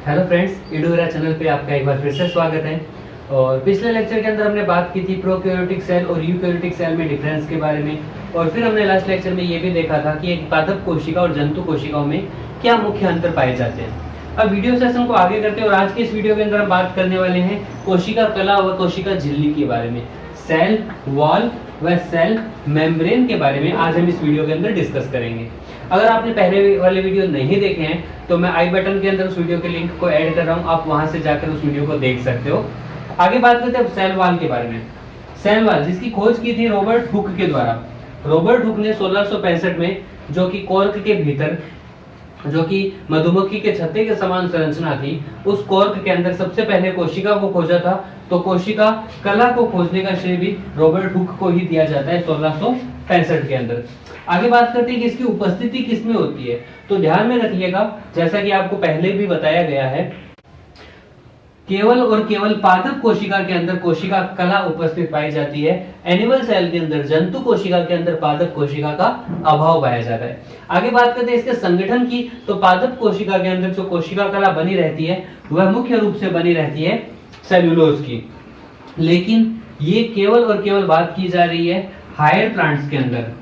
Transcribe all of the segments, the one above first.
Hello friends, इडोरा channel पे आपका एक बार फिर से स्वागत है। और पिछले लेक्चर के अंदर हमने बात की थी प्रोकैरियोटिक सेल और यूकैरियोटिक सेल में डिफरेंस के बारे में, और फिर हमने लास्ट लेक्चर में ये भी देखा था कि एक पादप कोशिका और जंतु कोशिकाओं में क्या मुख्य अंतर पाए जाते हैं। अब वीडियो सेशन को आगे करते हैं और आज के इस वीडियो के अंदर हम बात करने वाले हैं कोशिका कला व कोशिका झिल्ली के बारे में, सेल वॉल व सेल मेम्ब्रेन के बारे में आज हम इस वीडियो के अंदर डिस्कस करेंगे। अगर आपने पहले वाले वीडियो नहीं देखे हैं तो मैं आई बटन के अंदर उस वीडियो के लिंक को ऐड कर रहा हूं, आप वहां से जाकर उस वीडियो को देख सकते हो। आगे बात करते हैं सेल वॉल के बारे में। सेल वॉल जिसकी खोज की थी रॉबर्ट हुक के द्वारा। रॉबर्ट हुक ने 1665 में, जो कि कॉर्क के भीतर, जो कि मधुमक्खी के छत्ते के समान संरचना थी, उस कॉर्क के अंदर सबसे पहले कोशिका को खोजा था। तो कोशिका कला को खोजने का श्रेय भी रॉबर्ट हुक को ही दिया जाता है 1665 के अंदर। आगे बात करते हैं कि इसकी उपस्थिति किसमें होती है। तो ध्यान में रखिएगा, जैसा कि आपको पहले भी बताया गया है, केवल और केवल पादप कोशिका के अंदर कोशिका कला उपस्थित पाई जाती है। एनिमल सेल के अंदर, जंतु कोशिका के अंदर पादप कोशिका का अभाव पाया जाता है। आगे बात करते हैं इसके संगठन की। तो पादप कोशिका के अंदर जो कोशिका कला बनी रहती है वह मुख्य रूप से बनी रहती है सेल्यूलोज की, लेकिन ये केवल और केवल बात की जा रही है हायर प्लांट्स के अंदर।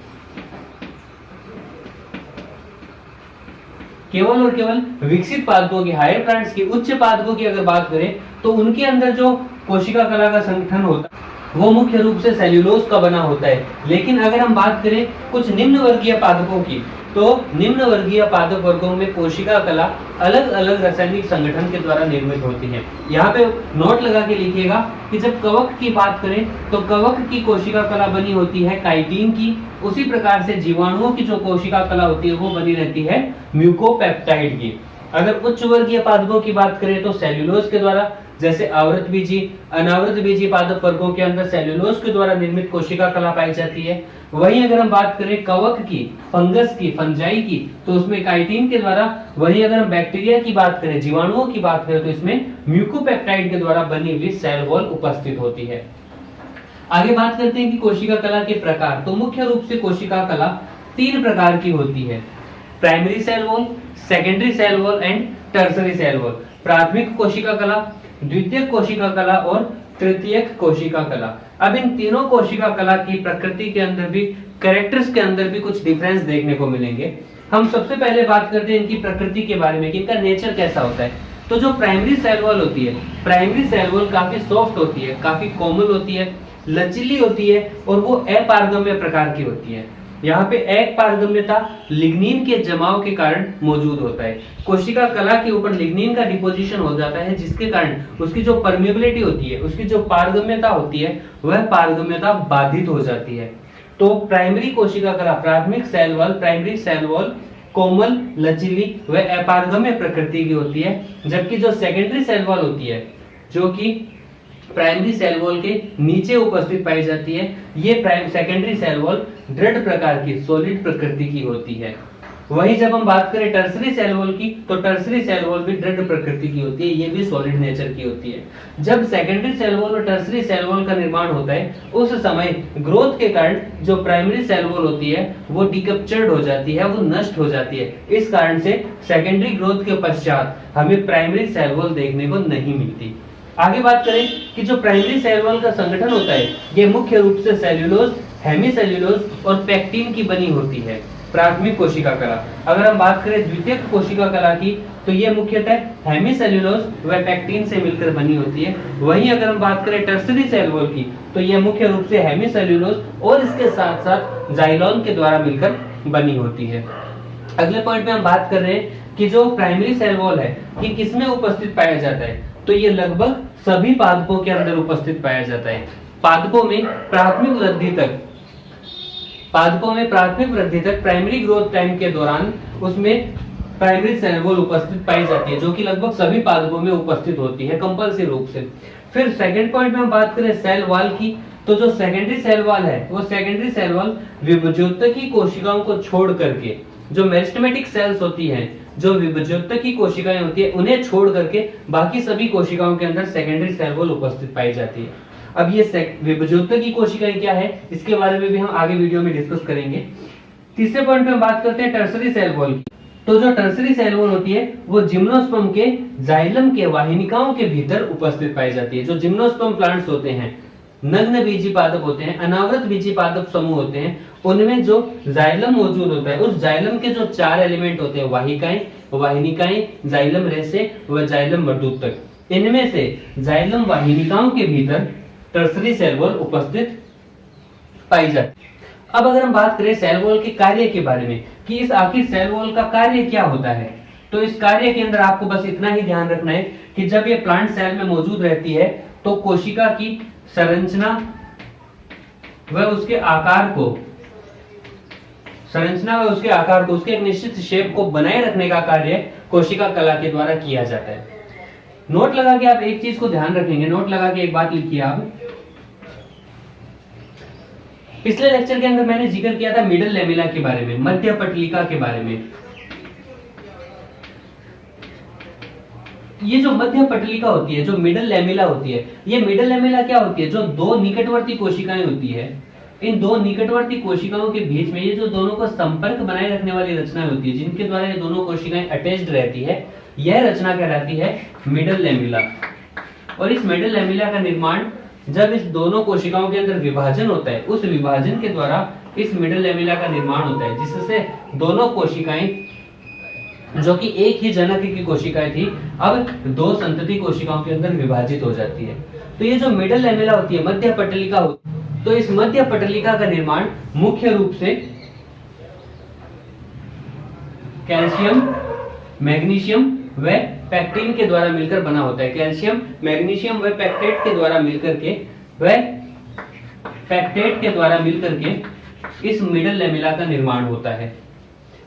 केवल और केवल विकसित पादपों की, हायर प्लांट्स की, उच्च पादपों की अगर बात करें तो उनके अंदर जो कोशिका कला का संगठन होता है वो मुख्य रूप से सेल्यूलोज का बना होता है। लेकिन अगर हम बात करें कुछ निम्न वर्गीय पादपों की, तो निम्न वर्गीय पादप वर्गों में कोशिका कला अलग अलग रासायनिक संगठन के द्वारा निर्मित होती है। यहाँ पे नोट लगा के लिखिएगा कि जब कवक की बात करें तो कवक की कोशिका कला बनी होती है काइटिन की। उसी प्रकार से जीवाणुओं की जो कोशिका कला होती है वो बनी रहती है म्यूकोपेप्टाइड की। अगर उच्च वर्गीय पादपों की बात करें तो सेल्यूलोज के द्वारा, जैसे आवृत बीजी, अनावृत बीजी पादप वर्गों के अंदर सेल्यूलोज के द्वारा निर्मित कोशिका कला पाई जाती है। वहीं अगर हम बात करें कवक की, फंगस की, फंजाई की, तो उसमें काइटिन के द्वारा। वहीं अगर हम बैक्टीरिया की बात करें, जीवाणुओं की बात करें, तो इसमें म्यूकोपेप्टाइड के द्वारा बनी हुई सेल वॉल उपस्थित होती है। आगे बात करते हैं कि कोशिका कला के प्रकार। तो मुख्य रूप से कोशिका कला 3 प्रकार की होती है: primary cell wall, secondary cell wall and tertiary cell wall. प्राथमिक कोशिका कला, द्वितीयक कोशिका कला और तृतीयक कोशिका कला। अब इन तीनों कोशिका कला की प्रकृति के अंदर भी, कैरेक्टर्स के अंदर भी कुछ डिफरेंस देखने को मिलेंगे। हम सबसे पहले बात करते हैं इनकी प्रकृति के बारे में कि इनका नेचर कैसा होता है। तो जो प्राइमरी सेल वॉल होती है, प्राइमरी सेल वॉल काफी सॉफ्ट होती है, काफी कोमल होती है, लचीली होती है और वो अपारगम्य प्रकार की होती है। यहाँ पे अपारगम्यता लिग्निन के जमाव के कारण मौजूद होता है। कोशिका कला के ऊपर लिग्निन का डिपोजिशन हो जाता है, जिसके कारण उसकी जो परमिएबिलिटी होती है, उसकी जो पारगम्यता होती है, वह पारगम्यता बाधित हो जाती है। तो प्राइमरी कोशिका कला, प्राथमिक cell wall, primary cell wall कोमल, लचीली व अपारगम्य प्रकृति की होती है। जबकि जो सेकेंडरी सेल वॉल होती है, जो कि प्राइमरी सेल वॉल के नीचे उपस्थित पाई जाती है, ये सेकेंडरी सेल वॉल दृढ़ प्रकार की, सॉलिड प्रकृति की होती है। वहीं जब हम बात करें टर्सरी सेल वॉल की, तो टर्सरी सेल वॉल भी दृढ़ प्रकृति की होती है, ये भी सॉलिड नेचर की होती है। जब सेकेंडरी सेल वॉल और टर्सरी सेल वॉल का निर्माण होता है, उस समय ग्रोथ के कारण जो प्राइमरी सेल वॉल होती है वो डिकैप्चर्ड हो जाती है, वो नष्ट हो जाती है। इस कारण से सेकेंडरी ग्रोथ के पश्चात हमें प्राइमरी सेल वॉल देखने को नहीं मिलती। आगे बात करें कि जो प्राइमरी सेल वॉल का संगठन होता है, ये मुख्य रूप से सेल्यूलोज, हेमीसेल्यूलोज और पेक्टिन की बनी होती है। प्राथमिक कोशिका कला। अगर हम बात करें द्वितीयक कोशिका कला की, तो ये मुख्यतः हेमीसेल्यूलोज व पेक्टिन से मिलकर बनी होती है। वहीं अगर हम बात करें टर्सरी सेल वॉल की, तो ये मुख्य रूप से हेमीसेल्यूलोज और इसके साथ साथ जाइलोन के द्वारा मिलकर बनी होती है। अगले पॉइंट में हम बात कर रहे हैं कि जो प्राइमरी सेल वॉल है ये किसमें उपस्थित पाया जाता है। तो ये लगभग सभी पादपों के अंदर उपस्थित पाया जाता है। पादपों में प्राथमिक वृद्धि तक प्राइमरी ग्रोथ टाइम के दौरान उसमें प्राइमरी सेल वॉल उपस्थित पाई जाती है, जो कि लगभग सभी पादपों में उपस्थित होती है कंपल्सरी रूप से। फिर सेकंड पॉइंट में हम बात करें सेल वॉल की, तो जो सेकेंडरी सेल वॉल है वो सेकेंडरी सेल वॉल विभज्योतकी कोशिकाओं को छोड़ करके, जो मेरिस्टेमेटिक सेल्स होती हैं, जो विभज्योतकी कोशिकाएं होती है, उन्हें छोड़ करके बाकी सभी कोशिकाओं के अंदर सेकेंडरी सेल वॉल उपस्थित पाई जाती है। अब ये विभज्योतकी कोशिकाएं क्या है, इसके बारे में भी हम आगे वीडियो में डिस्कस करेंगे। तीसरे पॉइंट पे हम बात करते हैं टर्सरी सेल वॉल की। तो जो टर्सरी सेल वॉल होती है वो जिम्नोस्पर्म के जाइलम के वाहिनिकाओं के भीतर उपस्थित पाई जाती है। जो जिम्नोस्पर्म प्लांट्स होते हैं, नग्न बीजी पादप होते हैं, अनावृत बीजी पादप समूह होते हैं, उनमें जो जाइलम मौजूद होता है, उस जाइलम के जो 4 एलिमेंट होते हैं, वाहिकाएं, वाहिनिकाएं, जाइलम रेशे व जाइलम मर्दूतक, इनमें से जाइलम वाहिनिकाओं के भीतर टर्सरी सेल वॉल उपस्थित पाई जाती है। अब अगर हम बात करें सेल वॉल के कार्य के बारे में कि इस आखिर सेल वॉल का कार्य क्या होता है, तो इस कार्य के अंदर आपको बस इतना ही ध्यान रखना है कि जब ये प्लांट सेल में मौजूद रहती है तो कोशिका की संरचना व उसके आकार को उसके एक निश्चित शेप को बनाए रखने का कार्य कोशिका कला के द्वारा किया जाता है। नोट लगा के आप एक चीज को ध्यान रखेंगे, नोट लगा के एक बात लिखिए आप। पिछले लेक्चर के अंदर मैंने जिक्र किया था मिडल लेमिला के बारे में, मध्य पटलिका के बारे में। ये जो मध्य पटलिका होती है, जो मिडल लेमिला होती है, ये मिडल लेमिला क्या होती है? जो 2 निकटवर्ती कोशिकाएं होती है, इन 2 निकटवर्ती कोशिकाओं के बीच में ये जो दोनों को संपर्क बनाए रखने वाली रचना होती है, जिनके द्वारा ये दोनों कोशिकाएं अटैच्ड रहती है, यह रचना कहलाती है मिडल लेमिला। और इस मिडल लेमिला का निर्माण जब इस दोनों कोशिकाओं के अंदर विभाजन होता है, उस विभाजन के द्वारा इस मिडल लेमिला का निर्माण होता है, जिससे दोनों कोशिकाएं जो कि एक ही जनक की कोशिकाएं थी, अब 2 संतति कोशिकाओं के अंदर विभाजित हो जाती है। तो ये जो मिडल लेमिला होती है, मध्य पटलिका होती है, तो इस मध्य पटलिका का निर्माण मुख्य रूप से कैल्शियम, मैग्नीशियम व पैक्टिन के द्वारा मिलकर बना होता है। कैल्शियम, मैग्नीशियम व पैक्टेट के द्वारा मिलकर के इस मिडल लेमिला का निर्माण होता है।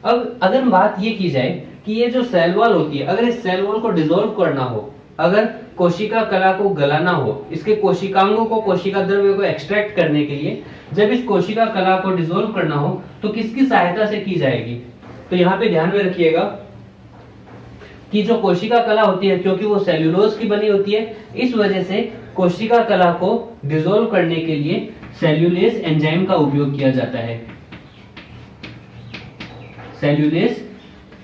अब अगर बात ये की जाए कि ये जो सेल वॉल होती है, अगर इस सेल वॉल को डिसॉल्व करना हो, अगर कोशिका कला को गलाना हो, इसके कोशिकांगों को, कोशिका द्रव्य को एक्सट्रैक्ट करने के लिए जब इस कोशिका कला को डिसॉल्व करना हो तो किसकी सहायता से की जाएगी? तो यहाँ पे ध्यान में रखिएगा कि जो कोशिका कला होती है, क्योंकि वो सेल्यूलोज की बनी होती है, इस वजह से कोशिका कला को डिसॉल्व करने के लिए सेल्यूलेज एंजाइम का उपयोग किया जाता है। सेल्यूलेज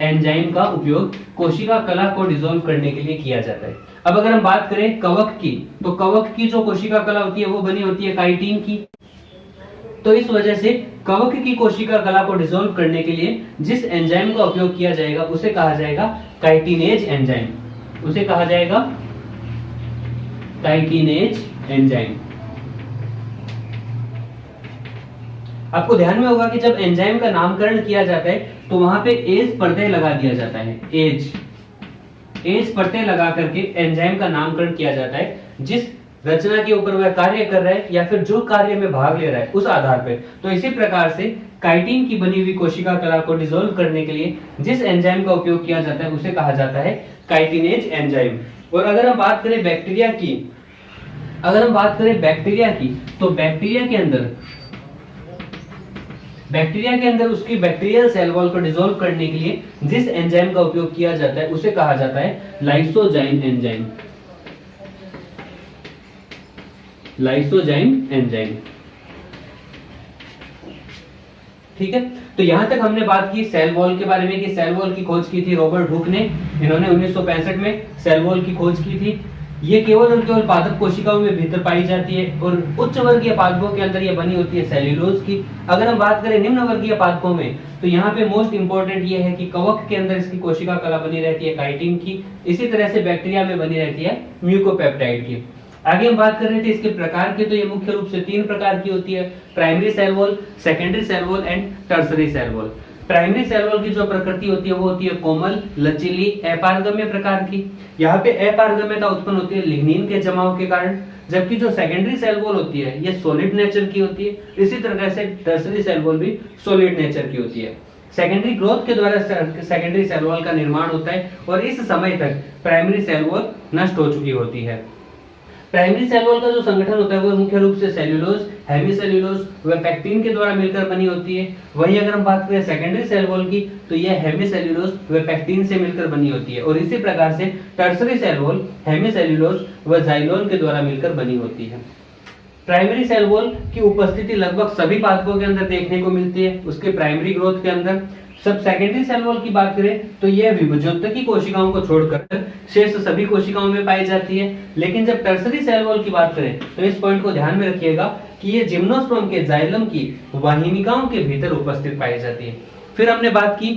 एंजाइम का उपयोग कोशिका कला को डिसॉल्व करने के लिए किया जाता है। अब अगर हम बात करें कवक की, तो कवक की जो कोशिका कला होती है वो बनी होती है काइटिन की। तो इस वजह से कवक की कोशिका कला को डिसॉल्व करने के लिए जिस एंजाइम का उपयोग किया जाएगा उसे कहा जाएगा काइटिनेज एंजाइम। उसे कहा जाएगा काइटिनेज एंजाइम। आपको ध्यान में होगा कि जब एंजाइम का नामकरण किया जाता है तो वहां पे एज प्रत्यय लगा दिया जाता है। एज प्रत्यय लगा करके एंजाइम का नामकरण किया जाता है, जिस रचना के ऊपर वह कार्य कर रहा है या फिर जो कार्य में भाग ले रहा है उस आधार पर। तो इसी प्रकार से काइटिन की बनी हुई कोशिका कला को डिसॉल्व करने के लिए जिस एंजाइम का उपयोग किया जाता है उसे कहा जाता है काइटिनेज एंजाइम। और अगर हम बात करें बैक्टीरिया की, तो बैक्टीरिया के अंदर उसकी बैक्टीरियल सेल वॉल को डिसॉल्व करने के लिए जिस एंजाइम का उपयोग किया जाता है उसे कहा जाता है लाइसोजाइम एंजाइम। लाइसोजाइम एंजाइम, ठीक है। तो यहां तक हमने बात की सेल वॉल के बारे में कि सेल वॉल की खोज की थी रॉबर्ट हुक ने। इन्होंने 1965 में सेल वॉल की खोज की थी। ये केवल और केवल पादप कोशिकाओं में भीतर पाई जाती है और उच्च वर्गीय पादपों के अंदर ये बनी होती है सेल्यूलोज की। अगर हम बात करें निम्न वर्गीय पादपों में, तो यहाँ पे मोस्ट इंपोर्टेंट ये है कि कवक के अंदर इसकी कोशिका कला बनी रहती है काइटिन की। इसी तरह से बैक्टीरिया में बनी रहती है म्यूकोपेप्टाइड की। आगे हम बात कर रहे थे इसके प्रकार की, तो ये मुख्य रूप से 3 प्रकार की होती है, primary cell wall, secondary cell wall and tertiary cell wall. Primary cell wall की जो प्रकृति होती है वो होती है कोमल, लचीली, अपारगम्य प्रकार की। यहाँ पे अपारगम्यता उत्पन्न होती है लिग्निन के जमाव के कारण, जबकि जो सेकेंडरी सेल वॉल होती है ये सॉलिड नेचर की होती है। इसी तरह से टर्सरी सेल वॉल भी सॉलिड नेचर की होती है। सेकेंडरी ग्रोथ के द्वारा सेकेंडरी सेल वॉल का निर्माण होता है और इस समय तक प्राइमरी सेल वॉल नष्ट हो चुकी होती है। प्राइमरी सेल वॉल का जो संगठन होता है वो मुख्य रूप से सेल्यूलोज, हेमीसेल्यूलोज व पैक्टिन के द्वारा मिलकर बनी होती है। वहीं अगर हम बात करें सेकेंडरी सेल वॉल की, तो यह हेमीसेल्यूलोज व पैक्टिन से मिलकर बनी होती है। और इसी प्रकार से टर्सरी सेल वॉल हेमीसेल्यूलोज व जाइलोन के द्वारा मिलकर बनी होती है। प्राइमरी सेल वॉल की उपस्थिति लगभग सभी पादपों के अंदर देखने को मिलती है उसके प्राइमरी ग्रोथ के अंदर। सब सेकेंडरी सेल वॉल की बात करें तो यह विभजोत्तकी कोशिकाओं को छोड़कर शेष सभी कोशिकाओं में पाई जाती है। लेकिन जब टर्सरी सेल वॉल की बात करें तो इस पॉइंट को ध्यान में रखिएगा कि ये जिम्नोस्पर्म के जाइलम की वाहिनिकाओं के भीतर उपस्थित पाई जाती है। फिर हमने बात की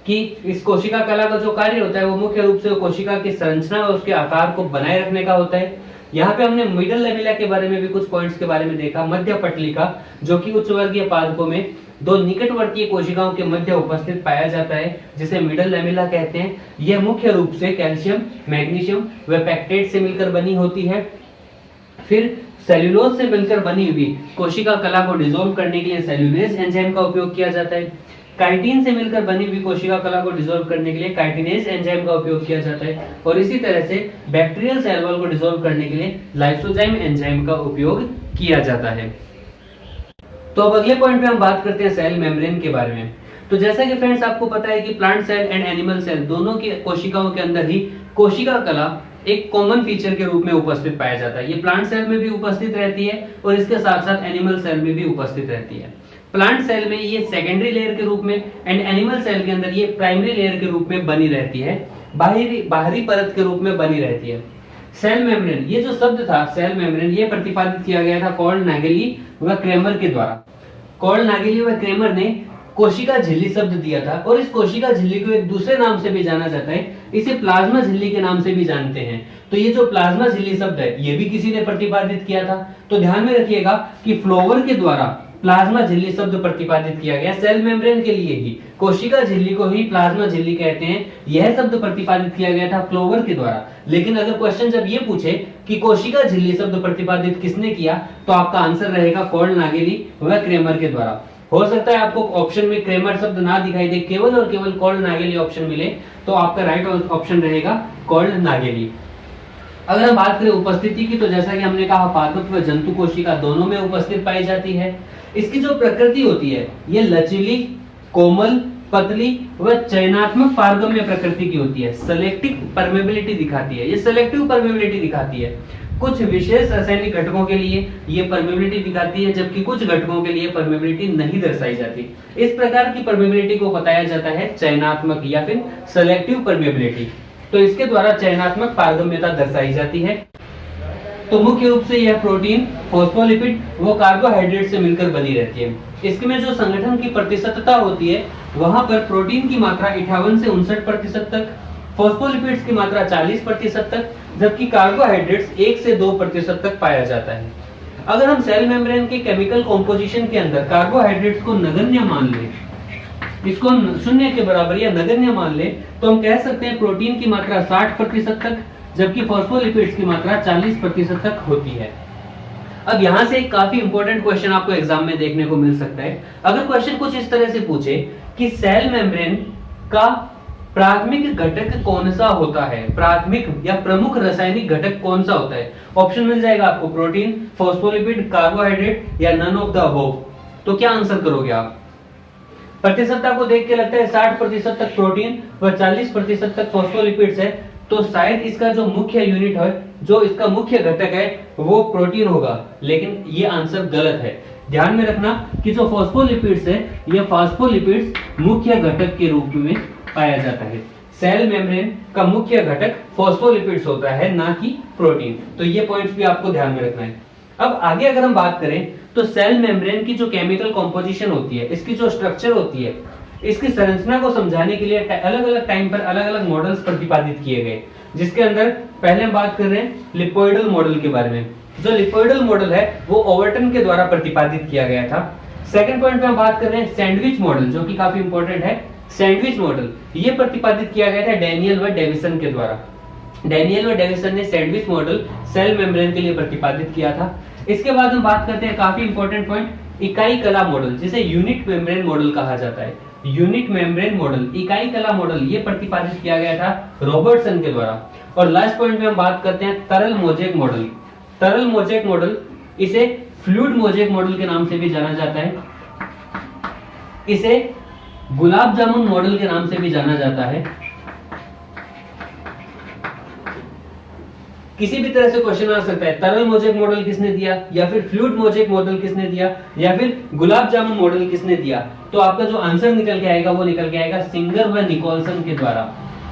कि इस कोशिका कला का जो कार्य होता है वो मुख्य रूप से कोशिका की संरचना और उसके आकार को बनाए रखने का होता है। यहाँ पे हमने मिडल लेमिला के बारे में भी कुछ पॉइंट्स के बारे में देखा। मध्य पटलिका जो कि उच्च वर्गीय पादपों में दो निकटवर्तीय कोशिकाओं के मध्य उपस्थित पाया जाता है, जिसे मिडल लेमिला कहते हैं। यह मुख्य रूप से कैल्शियम, मैग्नीशियम व पेक्टेट से मिलकर बनी होती है। फिर सेल्यूलोज से मिलकर बनी हुई कोशिका कला को डिसॉल्व करने के लिए सेल्यूलेज एंजाइम का उपयोग किया जाता है। काइटिन से मिलकर बनी हुई कोशिका कला को डिसॉल्व करने के लिए काइटिनेज एंजाइम का उपयोग किया जाता है। और इसी तरह से बैक्टीरियल सेल वॉल को डिसॉल्व करने के लिए लाइसोजाइम एंजाइम का उपयोग किया जाता है। तो अब अगले पॉइंट पे हम बात करते हैं सेल मेम्ब्रेन के बारे में। तो जैसा कि फ्रेंड्स आपको पता है कि plant cell and animal cell दोनों की कोशिकाओं के अंदर ही कोशिका कला एक कॉमन फीचर के रूप में उपस्थित पाया जाता है। ये प्लांट सेल में भी उपस्थित रहती है और इसके साथ साथ एनिमल सेल में भी उपस्थित रहती है। प्लांट सेल में ये सेकेंडरी लेयर के रूप में एंड एनिमल सेल के अंदर ये प्राइमरी लेयर के रूप में बनी रहती है, बाहरी परत के रूप में बनी रहती है। सेल मेम्ब्रेन, ये जो शब्द था सेल मेम्ब्रेन, ये प्रतिपादित किया गया था कॉर्ल नागेली व क्रेमर के द्वारा। कॉर्ल नागेली व क्रेमर ने कोशिका झिल्ली शब्द दिया था और इस कोशिका झिल्ली को एक दूसरे नाम से भी जाना जाता है, इसे प्लाज्मा झिल्ली के नाम से भी जानते हैं। तो ये जो प्लाज्मा झिल्ली शब्द है ये भी किसी ने प्रतिपादित किया था। तो ध्यान में रखिएगा कि फ्लोवर के द्वारा प्लाज्मा झिल्ली शब्द प्रतिपादित किया गया सेल मेम्ब्रेन के लिए ही। कोशिका झिल्ली को ही प्लाज्मा झिल्ली कहते हैं, यह शब्द प्रतिपादित किया गया था फ्लोवर के द्वारा। लेकिन अगर क्वेश्चन जब ये पूछे कि कोशिका झिल्ली शब्द प्रतिपादित किसने किया, तो आपका आंसर रहेगा कॉर्ल नागेली व क्रेमर के द्वारा। हो सकता है आपको ऑप्शन में क्रेमर शब्द ना दिखाई दे, केवल और केवल कॉर्ल नागेली ऑप्शन मिले, तो आपका राइट ऑप्शन रहेगा कॉर्ल नागेली। अगर हम बात करें उपस्थिति की, तो जैसा कि हमने कहा पादप व जंतु कोशिका दोनों में उपस्थित पाई जाती है। इसकी जो प्रकृति होती है ये लचीली, कोमल, पतली व चयनात्मक पारगम्य प्रकृति की होती है। सेलेक्टिव परमेबिलिटी दिखाती है, ये सेलेक्टिव परमेबिलिटी दिखाती है। कुछ विशेष रासायनिक घटकों के लिए ये परमेबिलिटी दिखाती है, जबकि कुछ घटकों के लिए परमेबिलिटी नहीं दर्शाई जाती। इस प्रकार की परमेबिलिटी को बताया जाता है चयनात्मक या फिर सेलेक्टिव परमेबिलिटी। तो इसके द्वारा चयनात्मक पारगम्यता दर्शाई जाती है। तो मुख्य रूप से यह प्रोटीन, फॉस्फोलिपिड वो कार्बोहाइड्रेट से मिलकर बनी रहती है। इसमें जो संगठन की प्रतिशतता होती है वहां पर प्रोटीन की मात्रा 58 से 59% तक, फॉस्फोलिपिड्स की मात्रा 40% तक, जबकि कार्बोहाइड्रेट्स 1 से 2% तक पाया जाता है। अगर हम सेल मेम्ब्रेन के केमिकल कॉम्पोजिशन के अंदर कार्बोहाइड्रेट्स को नगण्य मान लें, इसको शून्य के बराबर या नगण्य मान ले, तो हम कह सकते हैं प्रोटीन की मात्रा 60% तक, जबकि फॉस्फोलिपिड्स की मात्रा 40% तक होती है। अब यहाँ से एक काफी इंपॉर्टेंट क्वेश्चन आपको एग्जाम में देखने को मिल सकता है। अगर क्वेश्चन कुछ इस तरह से पूछे कि सेल मेम्ब्रेन का प्राथमिक घटक कौन सा होता है, प्राथमिक या प्रमुख रासायनिक घटक कौन सा होता है, ऑप्शन मिल जाएगा आपको प्रोटीन, फॉस्फोलिपिड, कार्बोहाइड्रेट या नन ऑफ द अबव। तो क्या आंसर करोगे आप? प्रतिशतता को देख के लगता है 60% तक प्रोटीन व 40% तक फॉस्फोलिपिड्स है, तो शायद इसका जो मुख्य यूनिट है, जो इसका मुख्य घटक है वो प्रोटीन होगा। लेकिन ये आंसर गलत है। ध्यान में रखना कि जो फॉस्फोलिपिड्स है ये फॉस्फोलिपिड्स मुख्य घटक के रूप में पाया जाता है। सेल मेम्ब्रेन का मुख्य घटक फॉस्फोलिपिड्स होता है, ना कि प्रोटीन। तो ये पॉइंट्स भी आपको ध्यान में रखना है। अब आगे अगर हम बात करें तो सेल मेम्ब्रेन की जो केमिकल कॉम्पोजिशन होती है, इसकी जो स्ट्रक्चर होती है, इसकी संरचना को समझाने के लिए अलग अलग टाइम पर अलग अलग मॉडल्स प्रतिपादित किए गए, जिसके अंदर पहले हम बात कर रहे हैं लिपोइडल मॉडल के बारे में। जो लिपोइडल मॉडल है वो ओवर्टन के द्वारा प्रतिपादित किया गया था। सेकंड पॉइंट पे हम बात कर रहे हैं सैंडविच मॉडल, जो कि काफी इंपॉर्टेंट है। सैंडविच मॉडल ये प्रतिपादित किया गया था डैनियल व डेविसन के द्वारा। डैनियल व डेविसन ने सैंडविच मॉडल सेल मेम्ब्रेन के लिए प्रतिपादित किया था। इसके बाद हम बात करते हैं काफी इंपॉर्टेंट पॉइंट, इकाई कला मॉडल, जिसे यूनिट मेम्ब्रेन मॉडल कहा जाता है। यूनिट मेम्ब्रेन मॉडल, इकाई कला मॉडल, ये प्रतिपादित किया गया था रॉबर्टसन के द्वारा। और लास्ट पॉइंट में हम बात करते हैं तरल मोज़ेक मॉडल। तरल मोज़ेक मॉडल, इसे फ्लूइड मोज़ेक मॉडल के नाम से भी जाना जाता है, इसे गुलाब जामुन मॉडल के नाम से भी जाना जाता है। किसी भी तरह से क्वेश्चन आ सकता है, तरल मोजेक मॉडल किसने दिया, या फिर फ्लूइड मोजेक मॉडल किसने दिया, या फिर गुलाब जामुन मॉडल किसने दिया, तो आपका जो आंसर निकल के आएगा वो निकल के आएगा सिंगर व निकोलसन के द्वारा।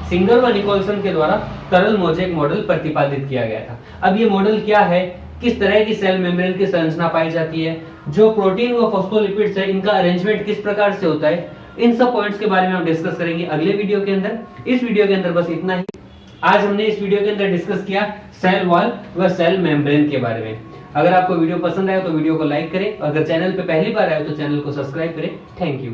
सिंगर व निकोलसन के द्वारा तरल मोजेक मॉडल प्रतिपादित किया गया था। अब ये मॉडल क्या है, किस तरह की सेल मेम्ब्रेन की संरचना पाई जाती है, जो प्रोटीन व फॉस्फोलिपिड्स है इनका अरेंजमेंट किस प्रकार से होता है, इन सब पॉइंट्स के बारे में हम डिस्कस करेंगे अगले वीडियो के अंदर। इस वीडियो के अंदर बस इतना ही। आज हमने इस वीडियो के अंदर डिस्कस किया सेल वॉल व सेल मेम्ब्रेन के बारे में। अगर आपको वीडियो पसंद आया तो वीडियो को लाइक करें, अगर चैनल पे पहली बार आए तो चैनल को सब्सक्राइब करें। Thank you.